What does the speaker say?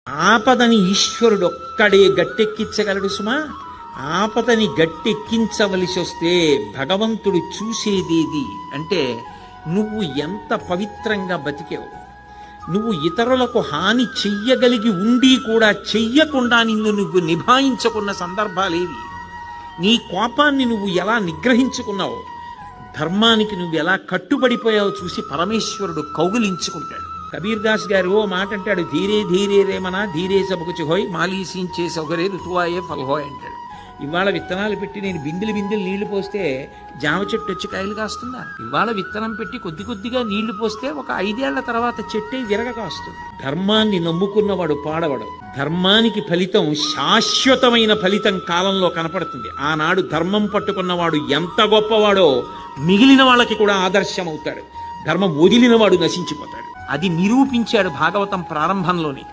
ఆపదని ఈశ్వరుడు ఒక్కడే గట్టెక్కించగలడు సుమా. ఆపదని గట్టెక్కించవలసి వస్తే భగవంతుడు చూసేదేది అంటే నువ్వు ఎంత పవిత్రంగా బతికావు. నువ్వు ఇతరులకు హాని చెయ్యగలిగి ఉండి కూడా చెయ్యకుండా నిన్ను నువ్వు నిభాయించుకున్న సందర్భాలేవి. నీ కోపాన్ని నువ్వు ఎలా నిగ్రహించుకున్నావు, ధర్మానికి నువ్వు ఎలా కట్టుబడిపోయావో చూసి పరమేశ్వరుడు కౌగిలించుకుంటాడు. కబీర్ దాస్ గారు ఓ మాట అంటాడు, ధీరే ధీరే రేమనా ధీరే సబకుచి హోయ్ మాలీసించే సౌకర్య ఋతువాయే ఫల్హోయ్ అంటాడు. ఇవాళ విత్తనాలు పెట్టి నేను బిందెలు నీళ్లు పోస్తే జామ చెట్టు వచ్చి కాయలు కాస్తుందా? ఇవాళ విత్తనం పెట్టి కొద్ది కొద్దిగా నీళ్లు పోస్తే ఒక 5 ఏళ్ల తర్వాత చెట్టే విరగ కాస్తుంది. ధర్మాన్ని నమ్ముకున్నవాడు పాడవడు. ధర్మానికి ఫలితం శాశ్వతమైన ఫలితం కాలంలో కనపడుతుంది. ఆనాడు ధర్మం పట్టుకున్నవాడు ఎంత గొప్పవాడో మిగిలిన వాళ్ళకి కూడా ఆదర్శం అవుతాడు. ధర్మం వదిలినవాడు నశించిపోతాడు. అది నిరూపించాడు భాగవతం ప్రారంభంలోని.